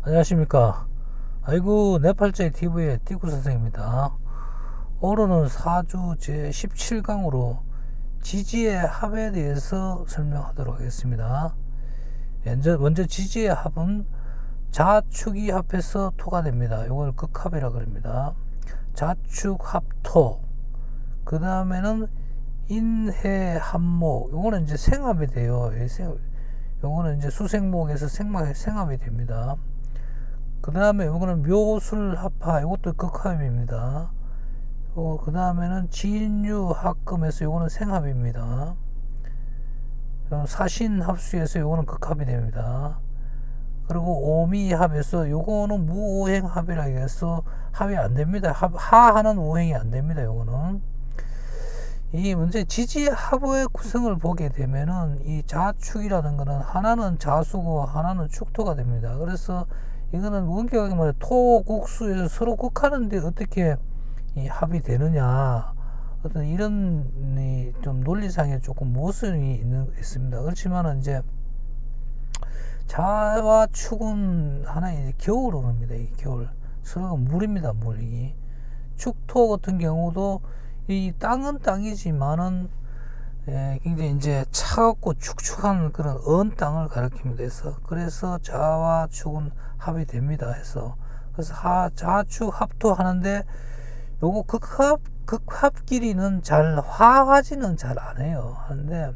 안녕하십니까. 아이고 네팔자의 TV의 띠구 선생입니다. 오늘은 사주 제17강으로 지지의 합에 대해서 설명하도록 하겠습니다. 먼저 지지의 합은 자축이 합해서 토가 됩니다. 이걸 극합이라 그럽니다. 자축 합토. 그 다음에는 인해 합목. 요거는 이제 생합이 돼요. 요거는 이제 수생목에서 생합이 됩니다. 그 다음에 이거는 묘술합화, 이것도 극합입니다. 그 다음에는 진유합금에서 이거는 생합입니다. 사신합수에서 이거는 극합이 됩니다. 그리고 오미합에서 이거는 무오행합이라 해서 합이 안 됩니다. 하하는 오행이 안 됩니다. 요거는 이 문제 지지합의 구성을 보게 되면은 이 자축이라는 거는 하나는 자수고 하나는 축토가 됩니다. 그래서 이거는 원격하게 말해 토국수에서 서로 극하는데 어떻게 이 합이 되느냐, 어떤 이런 좀 논리상에 조금 모순이 있습니다. 그렇지만은 이제 자와 축은 하나의 겨울오릅니다. 이 겨울 서로가 물입니다. 물이 축토 같은 경우도 이 땅은 땅이지만은 굉장히 이제 차갑고 축축한 그런 언 땅을 가리킵니다. 그래서 자와 축은 합이 됩니다. 그래서 자축 합토 하는데 요거 극합끼리는 잘 화하지는 잘 안 해요. 하는데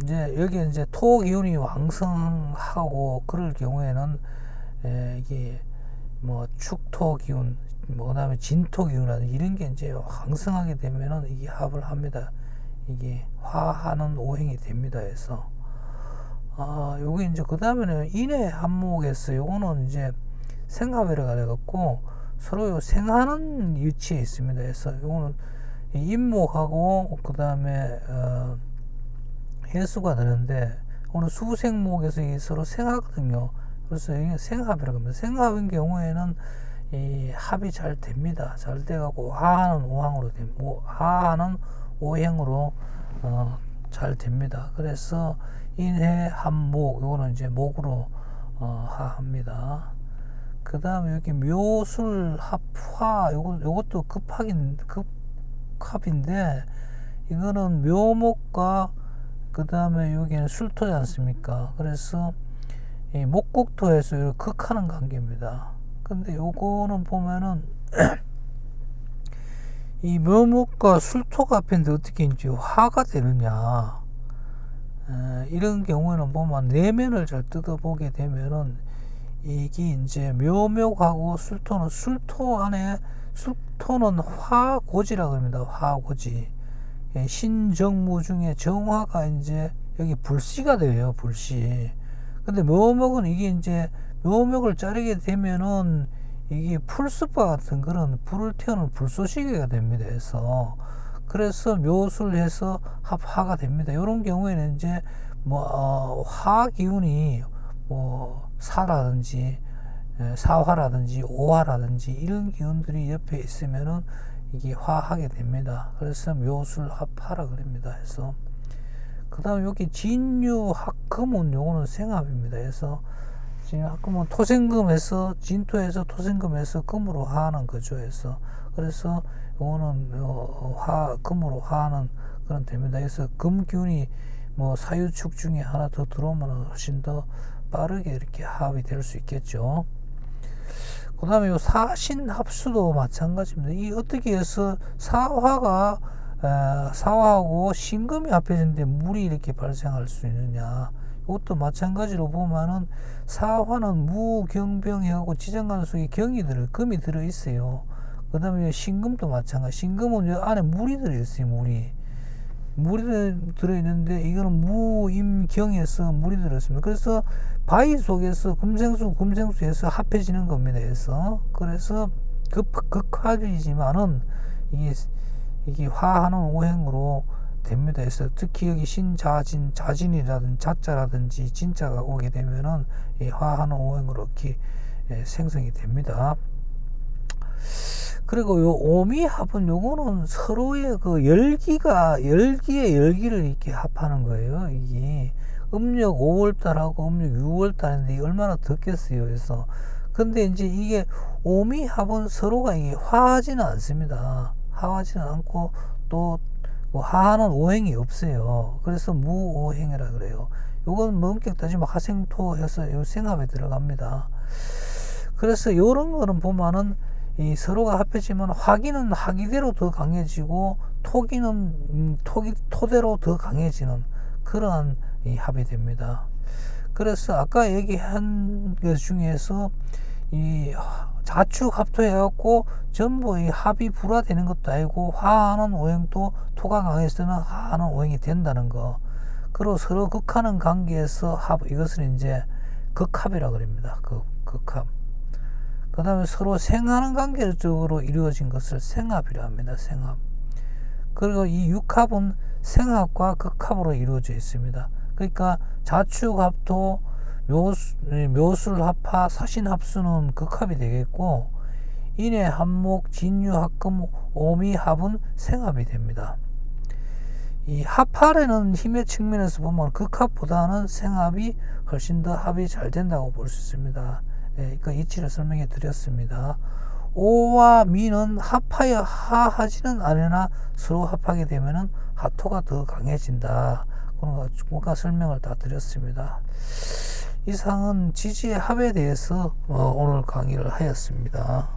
이제 여기 이제 토 기운이 왕성하고 그럴 경우에는 이게 뭐 축토 기운, 그다음에 진토 기운이라든 이런 게 이제 왕성하게 되면은 이게 합을 합니다. 이게 화하는 오행이 됩니다. 요게 이제 그 다음에는 인해 합목에서 요거는 이제 생합이라 그래갖고 서로 요 생하는 위치에 있습니다. 요거는 인목하고 그 다음에 해수가 되는데 오늘 수생목에서 서로 생하거든요. 그래서 이게 생합이라고 합니다. 생합인 경우에는 이 합이 잘 됩니다. 잘 돼갖고 하하는 오행으로 잘 됩니다. 그래서 인해 합목, 요거는 이제 목으로 합니다. 그 다음에 여기 묘술 합화, 요것도 극합인데 이거는 묘목과 그 다음에 여기는 술토지 않습니까? 그래서 이 목국토에서 극하는 관계입니다. 근데 요거는 보면은 이 묘목과 술토가 합인데 어떻게 이제 화가 되느냐, 이런 경우에는 보면 내면을 잘 뜯어보게 되면은 이게 이제 묘목하고 술토는 술토는 화고지라고 합니다. 화고지. 신정무 중에 정화가 이제 여기 불씨가 돼요. 불씨. 근데 묘목은 이게 이제 묘목을 자르게 되면은 이게 풀숲과 같은 그런 불을 태우는 불쏘시개가 됩니다. 그래서 묘술해서 합화가 됩니다. 이런 경우에는 이제 화 기운이 사라든지 사화라든지 오화라든지 이런 기운들이 옆에 있으면은 이게 화하게 됩니다. 그래서 묘술 합화라 그럽니다. 그 다음 여기 진유합금은 요거는 생합입니다. 진유합금은 토생금에서 진토에서 토생금에서 금으로 화하는 거죠. 그래서 요거는 금으로 화하는 그런 됩니다. 그래서 금 기운이 사유축 중에 하나 더 들어오면 훨씬 더 빠르게 이렇게 합이 될 수 있겠죠. 그 다음에 요 사신합수도 마찬가지입니다. 이 어떻게 해서 사화하고 신금이 합해졌는데 물이 이렇게 발생할 수 있느냐. 이것도 마찬가지로 보면은 사화는 무경병하고 지정관 속에 금이 들어있어요. 그 다음에 신금도 마찬가지. 신금은 안에 물이 들어있어요. 물이 들어있는데 이거는 무임경에서 물이 들어있습니다. 그래서 바위 속에서 금생수에서 합해지는 겁니다. 그래서 극화주이지만은 이게 화하는 오행으로 됩니다. 특히 여기 자진이라든지 자자라든지 진자가 오게 되면은 이 화하는 오행으로 이렇게 생성이 됩니다. 그리고 요 오미합은 요거는 서로의 그 열기의 열기를 이렇게 합하는 거예요. 이게 음력 5월달하고 음력 6월달인데 얼마나 덥겠어요. 그래서 근데 이제 이게 오미합은 서로가 이게 화하지는 않습니다. 화하지는 않고 또 화하는 오행이 없어요. 그래서 무오행이라 그래요. 요건 뭐 엄격 따지면 화생토 해서 요 생합에 들어갑니다. 그래서 요런 거는 보면은 이 서로가 합해지면 화기는 화기대로 더 강해지고 토기는 토대로 더 강해지는 그러한 이 합이 됩니다. 그래서 아까 얘기한 것 중에서 이 자축합토 해갖고 전부 이 합이 불화되는 것도 아니고 화하는 오행도 토가 강해서는 화하는 오행이 된다는 거. 그리고 서로 극하는 관계에서 합, 이것을 이제 극합이라 그럽니다. 극합. 그 다음에 서로 생하는 관계적으로 이루어진 것을 생합이라 합니다. 생합. 그리고 이 육합은 생합과 극합으로 이루어져 있습니다. 그러니까 자축합토, 묘술합화, 사신합수는 극합이 되겠고 인해, 한목, 진유, 합금, 오미합은 생합이 됩니다. 이 합할에는 힘의 측면에서 보면 극합보다는 생합이 훨씬 더 합이 잘 된다고 볼 수 있습니다. 그러니까 이치를 설명해 드렸습니다. 오와 미는 합하여 하하지는 않으나 서로 합하게 되면은 하토가 더 강해진다. 그런 설명을 다 드렸습니다. 이상은 지지의 합에 대해서 오늘 강의를 하였습니다.